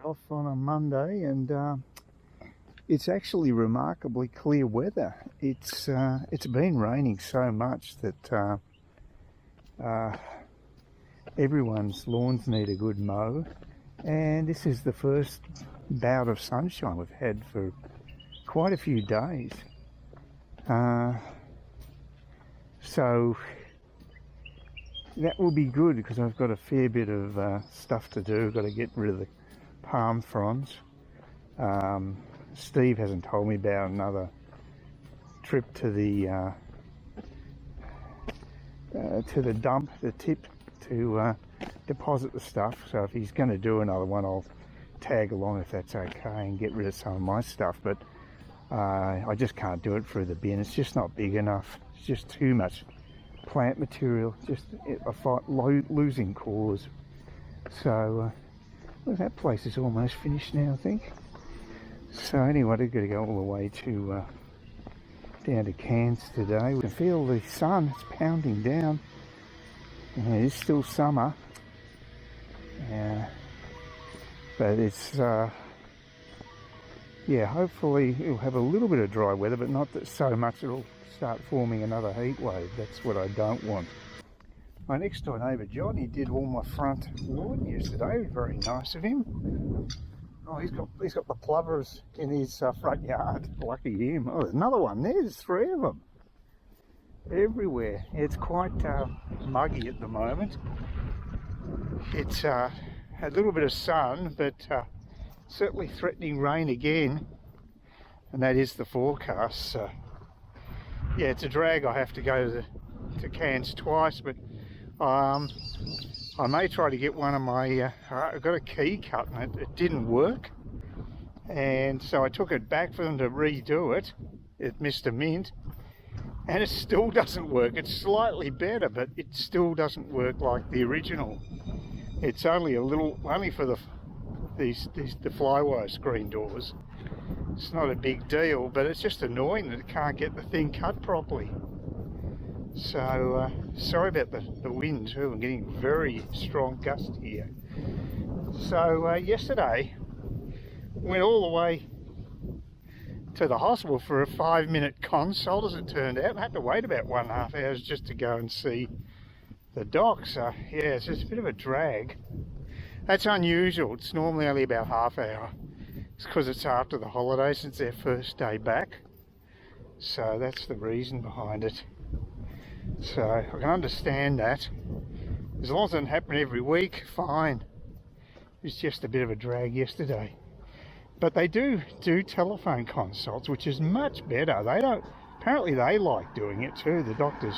off on a Monday, and it's actually remarkably clear weather. It's been raining so much that everyone's lawns need a good mow, and this is the first bout of sunshine we've had for quite a few days. So that will be good because I've got a fair bit of stuff to do. I've got to get rid of the palm fronds. Steve hasn't told me about another trip to the dump, the tip, to deposit the stuff. So if he's going to do another one, I'll tag along if that's okay and get rid of some of my stuff. But I just can't do it through the bin. It's just not big enough. It's just too much plant material. Just I fight losing cores. So well, that place is almost finished now, I think. So anyway, I've got to go all the way to down to Cairns today. We can feel the sun. It's pounding down. And it is still summer. But it's yeah, hopefully it'll have a little bit of dry weather, but not that so much it'll start forming another heat wave. That's what I don't want. My next door neighbour John, he did all my front lawn yesterday. Very nice of him. Oh, he's got the plovers in his front yard. Lucky him. Oh, there's another one. There's three of them everywhere. It's quite muggy at the moment. It's a little bit of sun, but certainly threatening rain again, and that is the forecast. So yeah, it's a drag. I have to go to Cairns twice, but I may try to get one of my I got a key cut and it didn't work, and so I took it back for them to redo it. It missed a mint, and it still doesn't work. It's slightly better, but it still doesn't work like the original. It's only for the flywire screen doors. It's not a big deal, but it's just annoying that it can't get the thing cut properly. So sorry about the wind too. I'm getting very strong gust here. So yesterday went all the way to the hospital for a 5-minute consult, as it turned out. I had to wait about 1.5 hours just to go and see the doc. So yeah, it's just a bit of a drag. That's unusual. It's normally only about half hour. It's because it's after the holidays, since their first day back. So that's the reason behind it. So I can understand that. As long as it doesn't happen every week, fine. It's just a bit of a drag yesterday. But they do telephone consults, which is much better. Apparently they like doing it too, the doctors.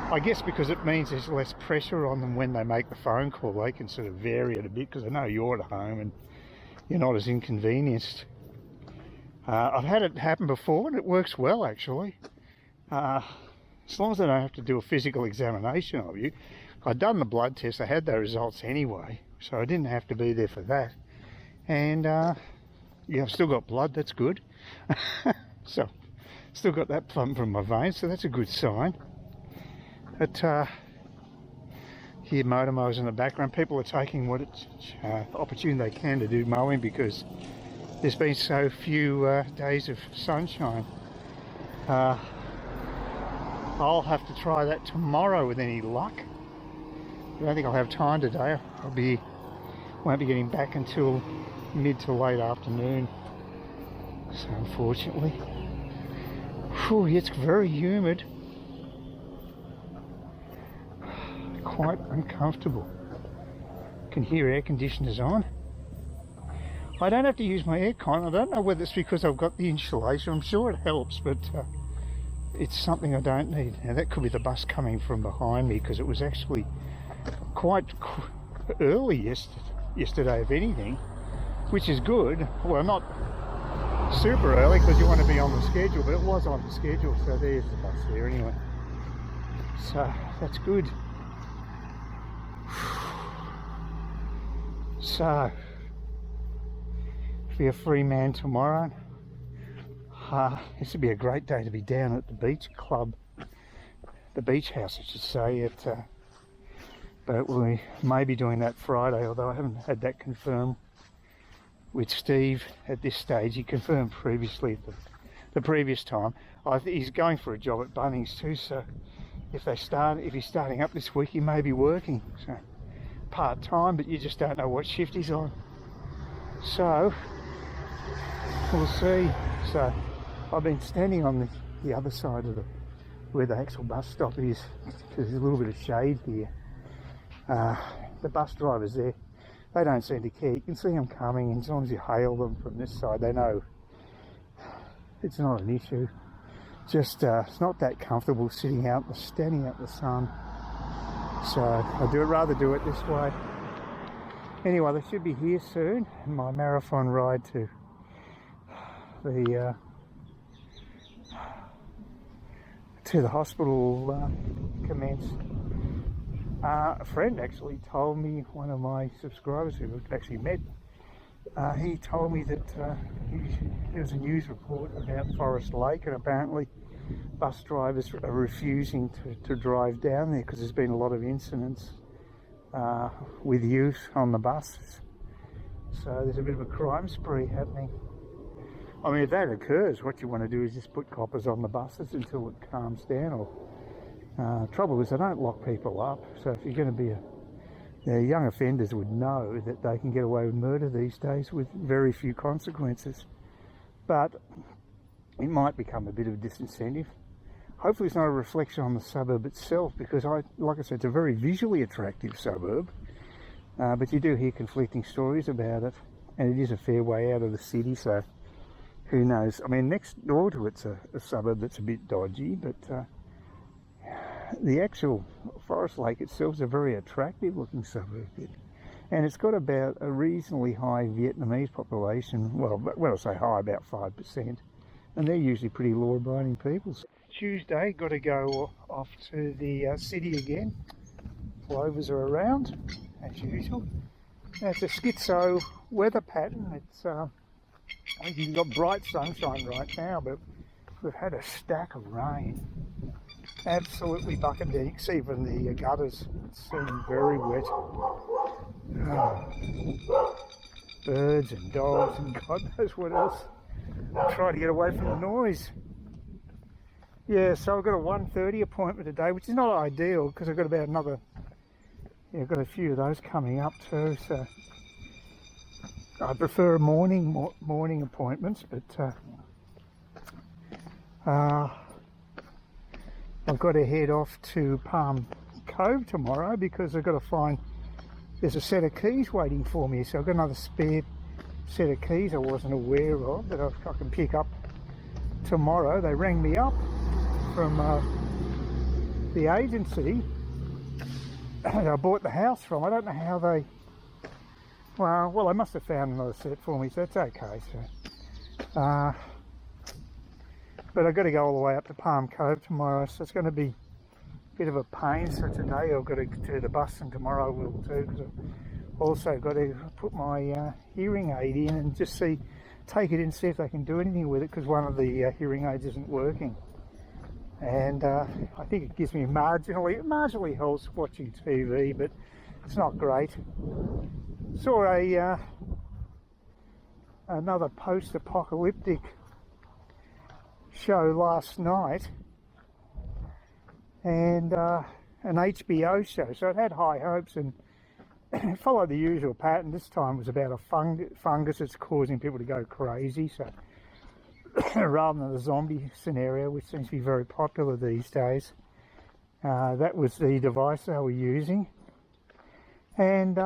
I guess because it means there's less pressure on them when they make the phone call. They can sort of vary it a bit because I know you're at home and you're not as inconvenienced. I've had it happen before and it works well, actually. As long as I don't have to do a physical examination of you. I'd done the blood test, I had the results anyway, so I didn't have to be there for that. And yeah, I've still got blood, that's good. So, still got that pumping from my veins, so that's a good sign. But here motor mowers in the background. People are taking what opportunity they can to do mowing because there's been so few days of sunshine. I'll have to try that tomorrow with any luck. I don't think I'll have time today. Won't be getting back until mid to late afternoon. So unfortunately, whew, it's very humid. Quite uncomfortable. Can hear air conditioners on. I don't have to use my aircon. I don't know whether it's because I've got the insulation. I'm sure it helps, but it's something I don't need. Now that could be the bus coming from behind me because it was actually quite early yesterday, if anything, which is good. Well, not super early because you want to be on the schedule, but it was on the schedule, so there's the bus there anyway. So that's good. So, be a free man tomorrow. This would be a great day to be down at the beach club, the beach house I should say, but we may be doing that Friday, although I haven't had that confirmed with Steve at this stage. He confirmed previously the previous time. He's going for a job at Bunnings too, so if he's starting up this week, he may be working. So part-time, but you just don't know what shift he's on. So we'll see. So I've been standing on the other side of where the actual bus stop is, because there's a little bit of shade here. The bus drivers there, they don't seem to care. You can see them coming, and as long as you hail them from this side, they know it's not an issue. Just it's not that comfortable standing out in the sun. So I'd rather do it this way. Anyway, they should be here soon. My marathon ride to the hospital commenced. A friend actually told me, one of my subscribers who I've actually met, he told me that there was a news report about Forest Lake, and apparently bus drivers are refusing to drive down there because there's been a lot of incidents with youth on the buses. So there's a bit of a crime spree happening. I mean, if that occurs, what you want to do is just put coppers on the buses until it calms down. Or trouble is, they don't lock people up. So if you're going to be young offenders would know that they can get away with murder these days with very few consequences. But it might become a bit of a disincentive. Hopefully it's not a reflection on the suburb itself, because like I said, it's a very visually attractive suburb. But you do hear conflicting stories about it, and it is a fair way out of the city, so who knows. I mean, next door to it's a suburb that's a bit dodgy, but the actual Forest Lake itself is a very attractive looking suburb. And it's got about a reasonably high Vietnamese population. Well, when I say high, about 5%. And they're usually pretty law-abiding people. Tuesday, got to go off to the city again. Plovers are around, as usual. Now, it's a schizo weather pattern. It's I think you've got bright sunshine right now, but we've had a stack of rain. Absolutely bucketed. You can see from the gutters, it's been very wet. Birds and dogs and God knows what else. Try to get away from the noise. Yeah, so I've got a 1:30 appointment today, which is not ideal because I've got about another, I've got a few of those coming up too. So I prefer morning appointments, but I've got to head off to Palm Cove tomorrow because I've got to find, there's a set of keys waiting for me. So I've got another spare set of keys I wasn't aware of that I can pick up tomorrow. They rang me up from the agency that I bought the house from. I don't know how they, well, they must have found another set for me, so it's okay. So but I've got to go all the way up to Palm Cove tomorrow, so it's going to be a bit of a pain. So today I've got to do the bus, and tomorrow I will too, because I've also got to put my hearing aid in and just take it in, see if they can do anything with it, because one of the hearing aids isn't working. And I think it gives me marginally helps watching TV, but it's not great. Saw another post-apocalyptic show last night, and an HBO show, so it had high hopes and it followed the usual pattern. This time was about a fungus that's causing people to go crazy, so rather than the zombie scenario, which seems to be very popular these days, that was the device they were using. And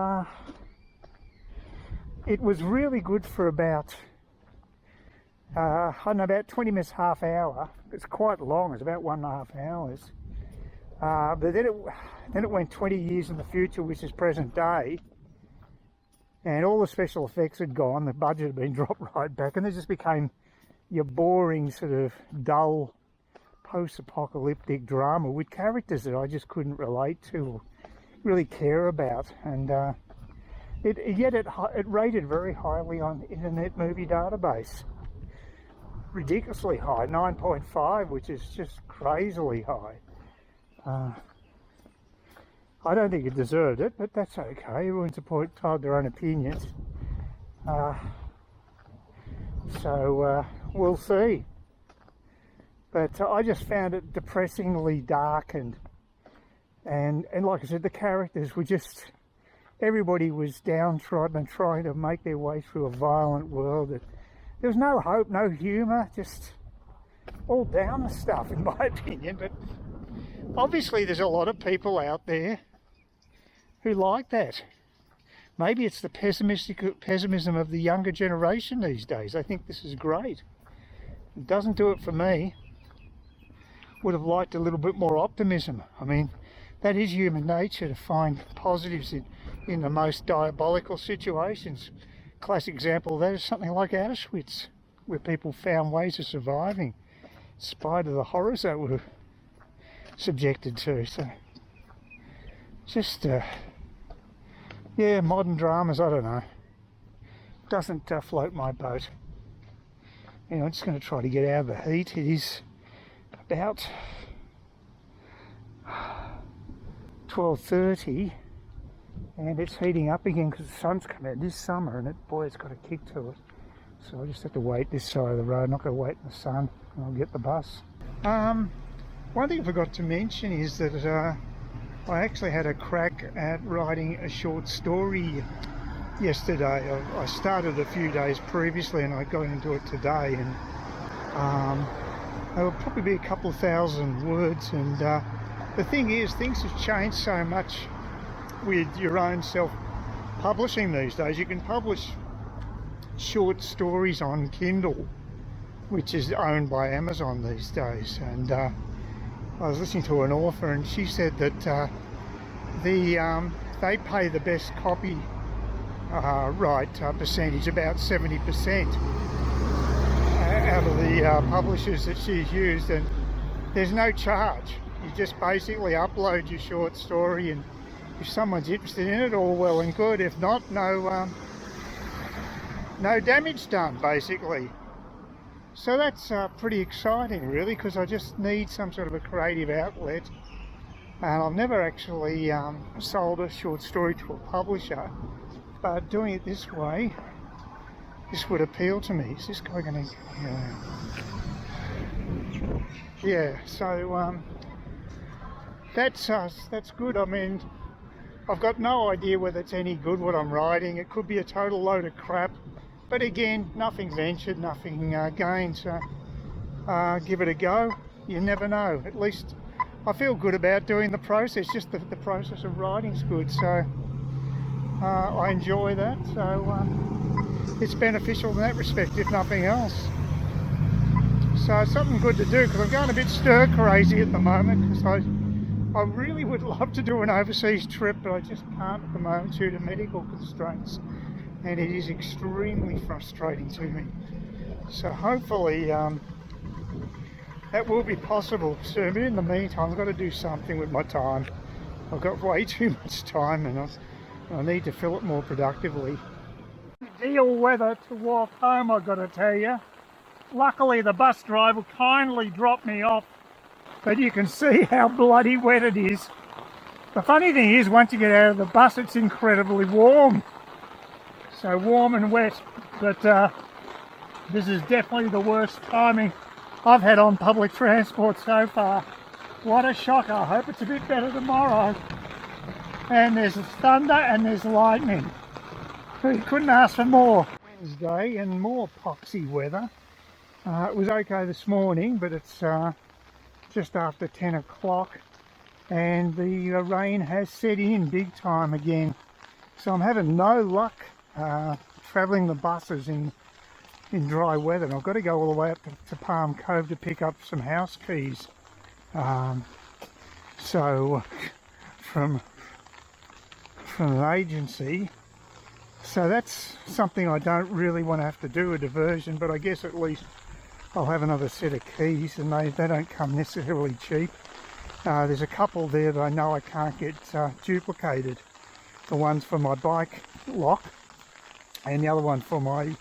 it was really good for about I don't know, about 20 minutes, half hour. It's quite long, it's about 1.5 hours. But then it went 20 years in the future, which is present day, and all the special effects had gone, the budget had been dropped right back, and it just became your boring sort of dull post-apocalyptic drama with characters that I just couldn't relate to or really care about. And it rated very highly on Internet Movie Database. Ridiculously high, 9.5, which is just crazily high. I don't think it deserved it, but that's okay. Everyone's entitled to their own opinions. So we'll see. But I just found it depressingly dark, and like I said, the characters were just, everybody was downtrodden and trying to make their way through a violent world. There was no hope, no humour, just all downer stuff in my opinion. But obviously there's a lot of people out there who like that. Maybe it's the pessimism of the younger generation these days. I think this is great. It doesn't do it for me. Would have liked a little bit more optimism. I mean, that is human nature, to find positives in the most diabolical situations. Classic example of that is something like Auschwitz, where people found ways of surviving in spite of the horrors they were subjected to. So, just, yeah, modern dramas, I don't know. Doesn't float my boat. Anyway, I'm just going to try to get out of the heat. It is about 12:30 and it's heating up again because the sun's come out this summer, and boy, it's got a kick to it. So I just have to wait this side of the road. I'm not going to wait in the sun, and I'll get the bus. One thing I forgot to mention is that I actually had a crack at writing a short story yesterday. I started a few days previously and I got into it today, and there will probably be a couple of thousand words. And the thing is, things have changed so much with your own self-publishing these days. You can publish short stories on Kindle, which is owned by Amazon these days. And I was listening to an author, and she said that they pay the best copy percentage, about 70%, out of the publishers that she's used, and there's no charge. You just basically upload your short story, and if someone's interested in it, all well and good. If not, no damage done, basically. So that's pretty exciting, really, because I just need some sort of a creative outlet. And I've never actually sold a short story to a publisher, but doing it this way, this would appeal to me. Is this guy going to... yeah, so that's good. I mean, I've got no idea whether it's any good what I'm writing. It could be a total load of crap, but again, nothing ventured, nothing gained. So give it a go. You never know. At least I feel good about doing the process. Just the process of writing's good, so I enjoy that. So it's beneficial in that respect, if nothing else. So it's something good to do, because I'm going a bit stir crazy at the moment, because I really would love to do an overseas trip, but I just can't at the moment due to medical constraints, and it is extremely frustrating to me. So hopefully that will be possible soon, but in the meantime I've got to do something with my time. I've got way too much time, and I need to fill it more productively. Ideal weather to walk home, I've got to tell you. Luckily the bus driver kindly dropped me off, but you can see how bloody wet it is. The funny thing is, once you get out of the bus, it's incredibly warm. So warm and wet, but this is definitely the worst timing I've had on public transport so far. What a shocker. I hope it's a bit better tomorrow. And there's thunder and there's lightning. So you couldn't ask for more. Wednesday and more poxy weather. It was okay this morning, but it's just after 10 o'clock and the rain has set in big time again. So I'm having no luck travelling the buses in dry weather, and I've got to go all the way up to Palm Cove to pick up some house keys. So from an agency. So that's something I don't really want to have to do, a diversion, but I guess at least I'll have another set of keys, and they don't come necessarily cheap. There's a couple there that I know I can't get duplicated. The one's for my bike lock and the other one for my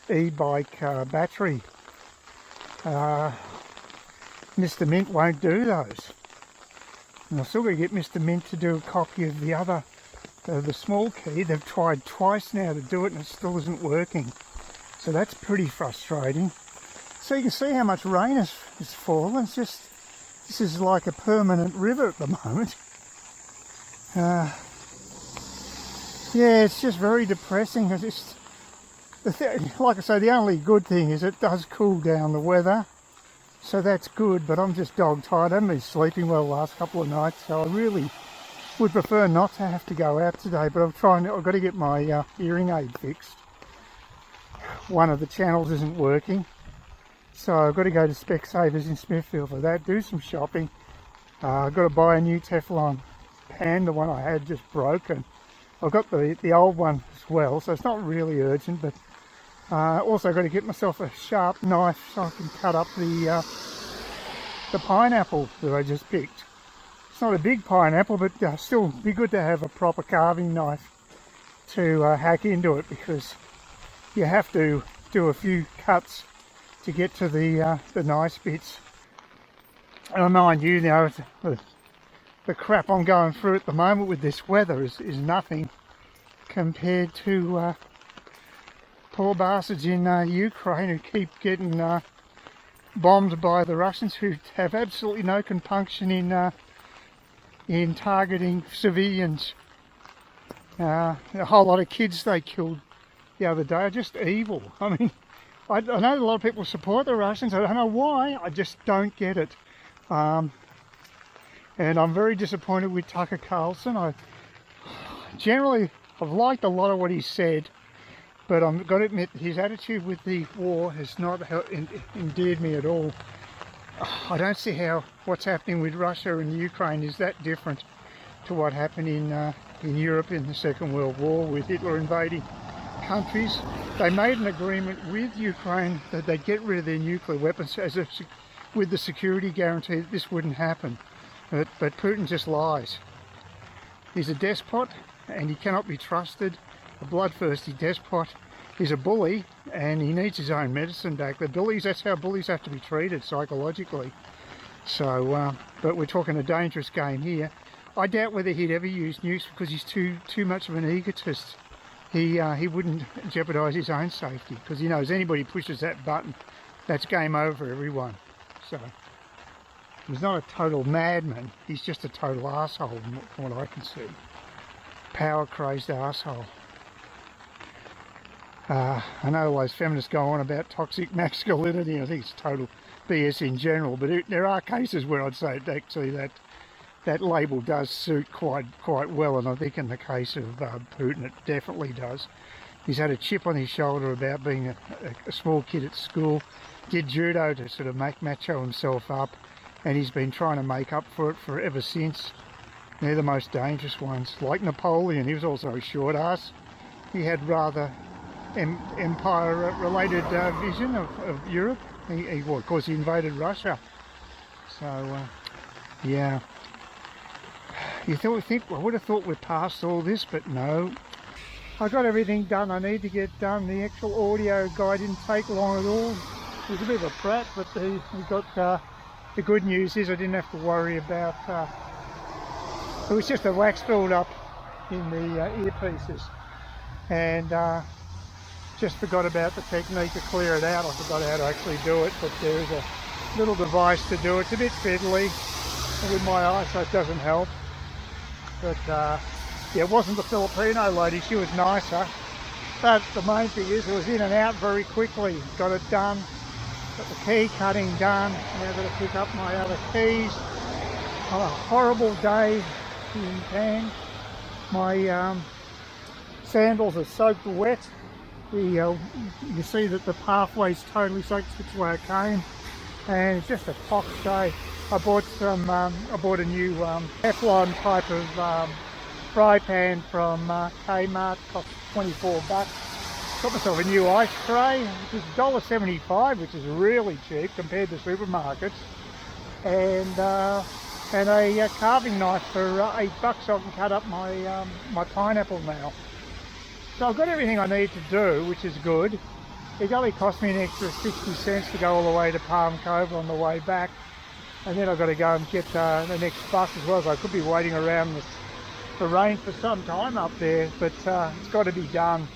e-bike battery. Mr. Mint won't do those. And I've still got to get Mr. Mint to do a copy of the other, the small key. They've tried twice now to do it and it still isn't working. So that's pretty frustrating. So you can see how much rain has fallen. It's just, this is like a permanent river at the moment. Yeah, it's just very depressing. It's just, like I say, the only good thing is it does cool down the weather. So that's good, but I'm just dog tired. I haven't been sleeping well the last couple of nights, so I really would prefer not to have to go out today, but I've got to get my hearing aid fixed. One of the channels isn't working, so I've got to go to Specsavers in Smithfield for that, do some shopping. I've got to buy a new Teflon pan. The one I had just broke, and I've got the old one as well, so it's not really urgent, but also got to get myself a sharp knife so I can cut up the pineapple that I just picked. It's not a big pineapple, but still be good to have a proper carving knife to hack into it, because you have to do a few cuts to get to the nice bits. And mind you, now the crap I'm going through at the moment with this weather is nothing compared to poor bastards in Ukraine who keep getting bombed by the Russians, who have absolutely no compunction in targeting civilians. A whole lot of kids they killed the other day are just evil. I mean, I know a lot of people support the Russians. I don't know why. I just don't get it. And I'm very disappointed with Tucker Carlson. I've liked a lot of what he said, but I've got to admit his attitude with the war has not endeared me at all. I don't see how what's happening with Russia and Ukraine is that different to what happened in Europe in the Second World War with Hitler invading countries. They made an agreement with Ukraine that they'd get rid of their nuclear weapons with the security guarantee that this wouldn't happen. But Putin just lies. He's a despot and he cannot be trusted. A bloodthirsty despot. He's a bully and he needs his own medicine back. That's how bullies have to be treated psychologically. So, but we're talking a dangerous game here. I doubt whether he'd ever use nukes because he's too much of an egotist. He wouldn't jeopardise his own safety because he knows anybody pushes that button, that's game over for everyone. So he's not a total madman. He's just a total arsehole from what I can see. Power crazed arsehole. I know always feminists go on about toxic masculinity. I think it's total BS in general, but there are cases where I'd say actually that label does suit quite well, and I think in the case of Putin it definitely does. He's had a chip on his shoulder about being a small kid at school, did judo to sort of macho himself up, and he's been trying to make up for it ever since. They're the most dangerous ones. Like Napoleon, he was also a short ass. He had rather empire-related vision of Europe. Well, of course, he invaded Russia. So, yeah. I would have thought we're past all this, but no. I got everything done I need to get done. The actual audio guy didn't take long at all. It was a bit of a prat, but we got the good news is I didn't have to worry about. It was just a wax build-up in the earpieces, and just forgot about the technique to clear it out. I forgot how to actually do it, but there's a little device to do it. It's a bit fiddly with my eyesight, doesn't help. But yeah, it wasn't the Filipino lady, she was nicer. But the main thing is it was in and out very quickly. Got it done, got the key cutting done. Now I've got to pick up my other keys. On a horrible day in Cairns. My sandals are soaked wet. You see that the pathway's totally soaked, which way I came, and it's just a pox day. I bought a new Teflon type of fry pan from Kmart, cost 24 bucks. Got myself a new ice tray, which is $1.75, which is really cheap compared to supermarkets, and a carving knife for $8 so I can cut up my pineapple now. So I've got everything I need to do, which is good. It only cost me an extra 60 cents to go all the way to Palm Cove on the way back. And then I've got to go and get the next bus as well, so I could be waiting around the rain for some time up there, but it's got to be done.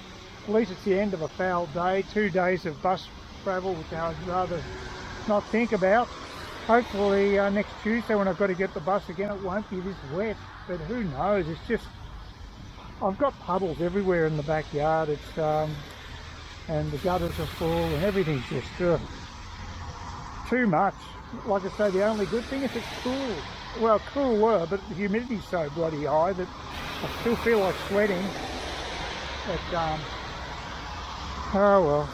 At least it's the end of a foul day, 2 days of bus travel, which I'd rather not think about. Hopefully next Tuesday when I've got to get the bus again, it won't be this wet, but who knows. It's just, I've got puddles everywhere in the backyard. It's and the gutters are full and everything's just too much. Like I say, the only good thing is it's cool. Well, cooler, but the humidity's so bloody high that I still feel like sweating. But oh well.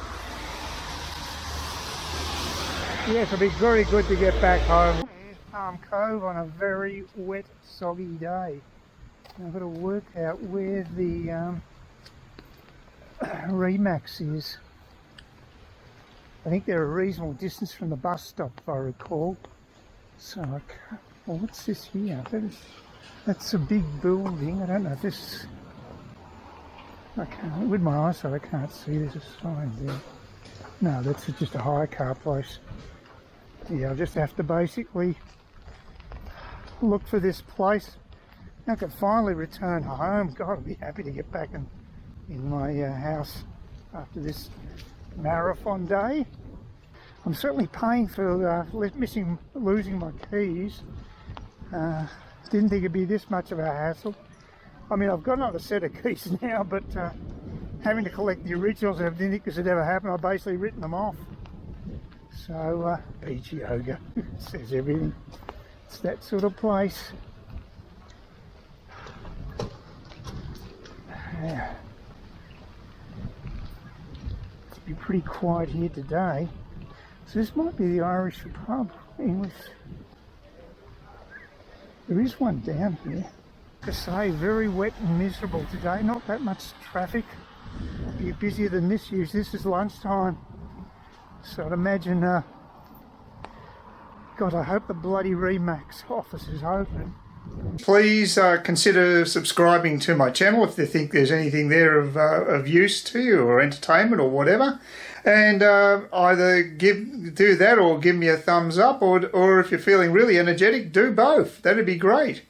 Yes, it'll be very good to get back home. Here's Palm Cove on a very wet, soggy day. I've got to work out where the Remax is. I think they're a reasonable distance from the bus stop, if I recall. So I can't. Well, what's this here? That's a big building. I don't know if this. I can't. With my eyesight, I can't see. There's a sign there. No, that's just a hire car place. Yeah, I'll just have to basically look for this place. I can finally return home. God, I'll be happy to get back in my house after this marathon day. I'm certainly paying for losing my keys. Didn't think it'd be this much of a hassle. I mean, I've got another set of keys now, but having to collect the originals, I didn't think this would ever happen. I've basically written them off. So, beach yoga says everything. It's that sort of place. Yeah. It's be pretty quiet here today. So this might be the Irish pub, English. There is one down here. To say, very wet and miserable today. Not that much traffic. Be busier than this usually. This is lunchtime. So I'd imagine, God, I hope the bloody Remax office is open. Please consider subscribing to my channel if you think there's anything there of use to you or entertainment or whatever. And either do that or give me a thumbs up, or if you're feeling really energetic, do both. That'd be great.